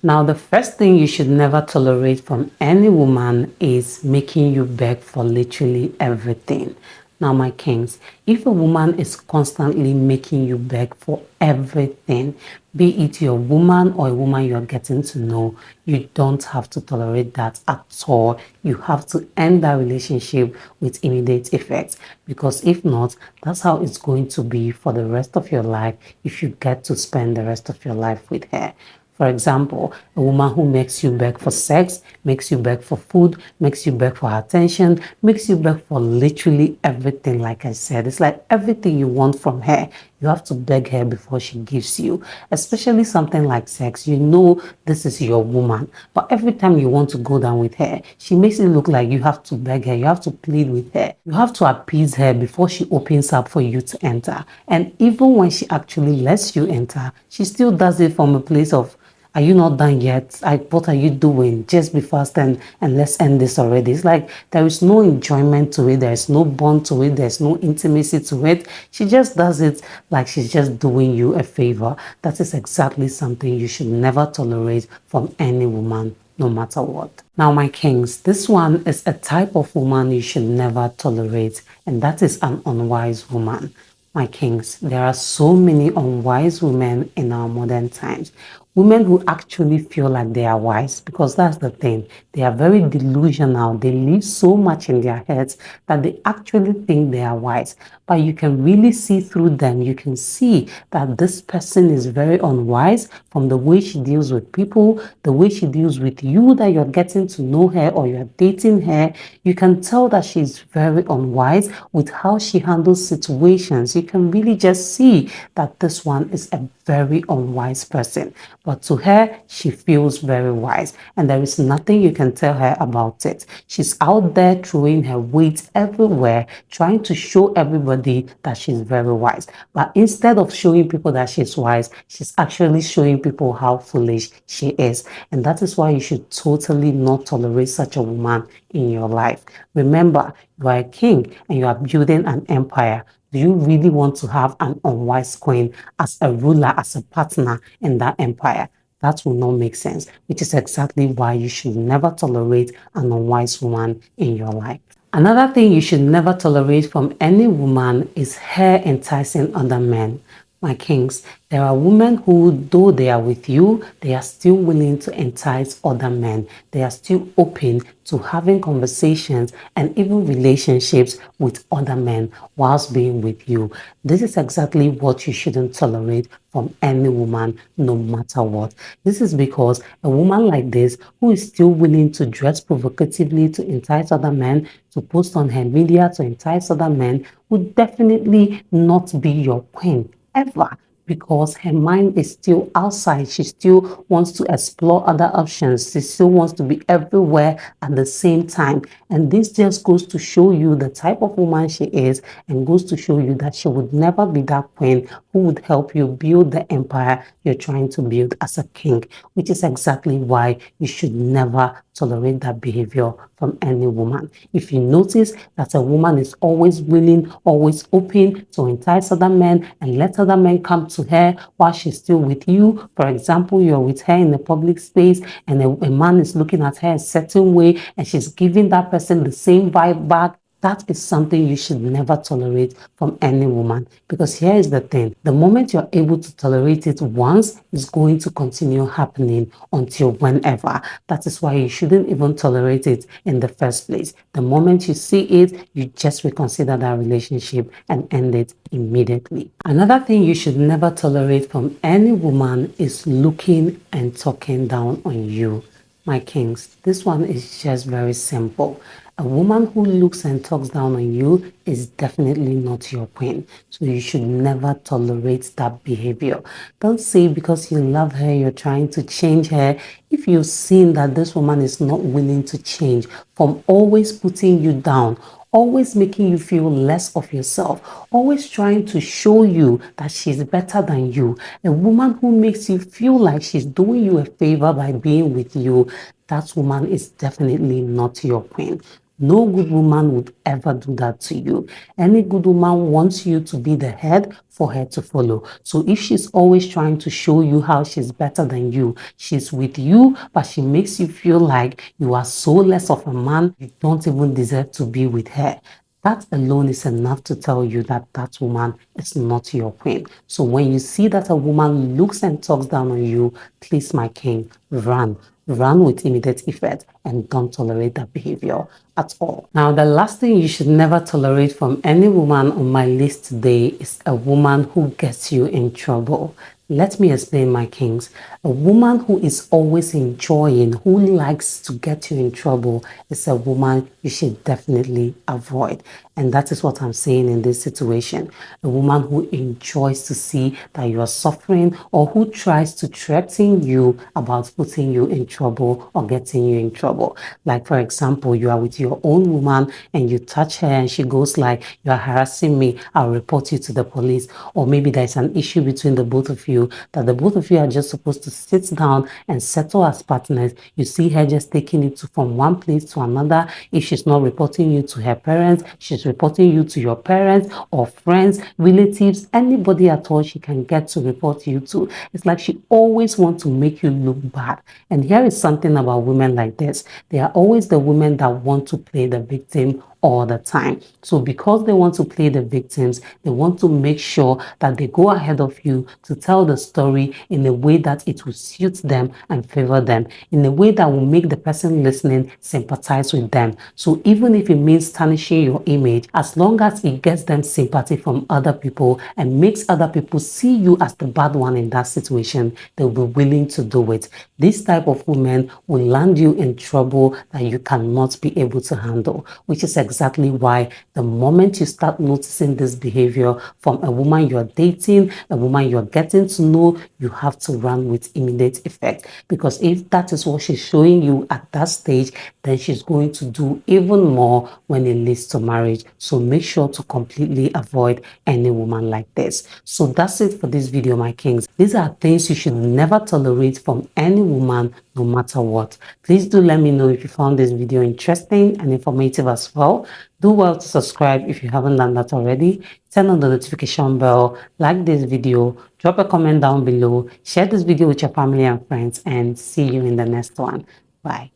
Now, the first thing you should never tolerate from any woman is making you beg for literally everything. Now, my kings, if a woman is constantly making you beg for everything, be it your woman or a woman you're getting to know, you don't have to tolerate that at all. You have to end that relationship with immediate effect, because if not, that's how it's going to be for the rest of your life if you get to spend the rest of your life with her. For example, a woman who makes you beg for sex, makes you beg for food, makes you beg for attention, makes you beg for literally everything. Like I said, it's like everything you want from her, you have to beg her before she gives you. Especially something like sex. You know this is your woman, but every time you want to go down with her, she makes it look like you have to beg her, you have to plead with her, you have to appease her before she opens up for you to enter. And even when she actually lets you enter, she still does it from a place of, are you not done yet? What are you doing? Just be fast and let's end this already. It's like there is no enjoyment to it. There is no bond to it. There's no intimacy to it. She just does it like she's just doing you a favor. That is exactly something you should never tolerate from any woman, no matter what. Now, my kings, this one is a type of woman you should never tolerate, and that is an unwise woman. My kings, there are so many unwise women in our modern times. Women who actually feel like they are wise, because that's the thing. They are very delusional. They live so much in their heads that they actually think they are wise. But you can really see through them. You can see that this person is very unwise from the way she deals with people, the way she deals with you, that you're getting to know her or you're dating her. You can tell that she's very unwise with how she handles situations. You can really just see that this one is a very unwise person. But to her, she feels very wise, and there is nothing you can tell her about it. She's out there throwing her weight everywhere, trying to show everybody that she's very wise. But instead of showing people that she's wise, she's actually showing people how foolish she is. And that is why you should totally not tolerate such a woman in your life. Remember, you are a king and you are building an empire. Do you really want to have an unwise queen as a ruler, as a partner in that empire? That will not make sense, which is exactly why you should never tolerate an unwise woman in your life. Another thing you should never tolerate from any woman is her enticing other men. My kings, there are women who, though they are with you, they are still willing to entice other men. They are still open to having conversations and even relationships with other men whilst being with you. This is exactly what you shouldn't tolerate from any woman, no matter what. This is because a woman like this, who is still willing to dress provocatively to entice other men, to post on her media to entice other men, would definitely not be your queen ever, because her mind is still outside. She still wants to explore other options. She still wants to be everywhere at the same time. And this just goes to show you the type of woman she is, and goes to show you that she would never be that queen who would help you build the empire you're trying to build as a king, which is exactly why you should never tolerate that behavior from any woman. If you notice that a woman is always willing, always open to entice other men and let other men come to her while she's still with you, for example, you're with her in a public space and a man is looking at her a certain way and she's giving that person the same vibe back, that is something you should never tolerate from any woman. Because here is the thing, the moment you're able to tolerate it once, it's going to continue happening until whenever. That is why you shouldn't even tolerate it in the first place. The moment you see it, you just reconsider that relationship and end it immediately. Another thing you should never tolerate from any woman is looking and talking down on you. My kings, this one is just very simple. A woman who looks and talks down on you is definitely not your queen. So you should never tolerate that behavior. Don't say because you love her, you're trying to change her. If you've seen that this woman is not willing to change from always putting you down, always making you feel less of yourself, always trying to show you that she's better than you, a woman who makes you feel like she's doing you a favor by being with you, that woman is definitely not your queen. No good woman would ever do that to you. Any good woman wants you to be the head for her to follow. So if she's always trying to show you how she's better than you, she's with you, but she makes you feel like you are so less of a man, you don't even deserve to be with her. That alone is enough to tell you that that woman is not your queen. So when you see that a woman looks and talks down on you, please, my king, run. Run with immediate effect and don't tolerate that behavior at all. Now, the last thing you should never tolerate from any woman on my list today is a woman who gets you in trouble. Let me explain, my kings. A woman who is always enjoying, who likes to get you in trouble, is a woman you should definitely avoid. And that is what I'm saying in this situation. A woman who enjoys to see that you are suffering, or who tries to threaten you about putting you in trouble or getting you in trouble. Like, for example, you are with your own woman and you touch her and she goes like, "You are harassing me, I'll report you to the police." Or maybe there's an issue between the both of you that the both of you are just supposed to sit down and settle as partners. You see her just taking it from one place to another. If she's not reporting you to her parents, she's reporting you to your parents or friends, relatives, anybody at all she can get to report you to. It's like she always wants to make you look bad. And here is something about women like this. They are always the women that want to play the victim all the time. So because they want to play the victims, they want to make sure that they go ahead of you to tell the story in a way that it will suit them and favor them, in a way that will make the person listening sympathize with them. So even if it means tarnishing your image, as long as it gets them sympathy from other people and makes other people see you as the bad one in that situation, they'll be willing to do it. This type of woman will land you in trouble that you cannot be able to handle, which is exactly why the moment you start noticing this behavior from a woman you're dating, a woman you're getting to know, you have to run with immediate effect. Because if that is what she's showing you at that stage, then she's going to do even more when it leads to marriage. So make sure to completely avoid any woman like this. So that's it for this video, my kings. These are things you should never tolerate from any woman, no matter what. Please do let me know if you found this video interesting and informative as well. Do well to subscribe if you haven't done that already. Turn on the notification bell, like this video, drop a comment down below, share this video with your family and friends, and see you in the next one. Bye.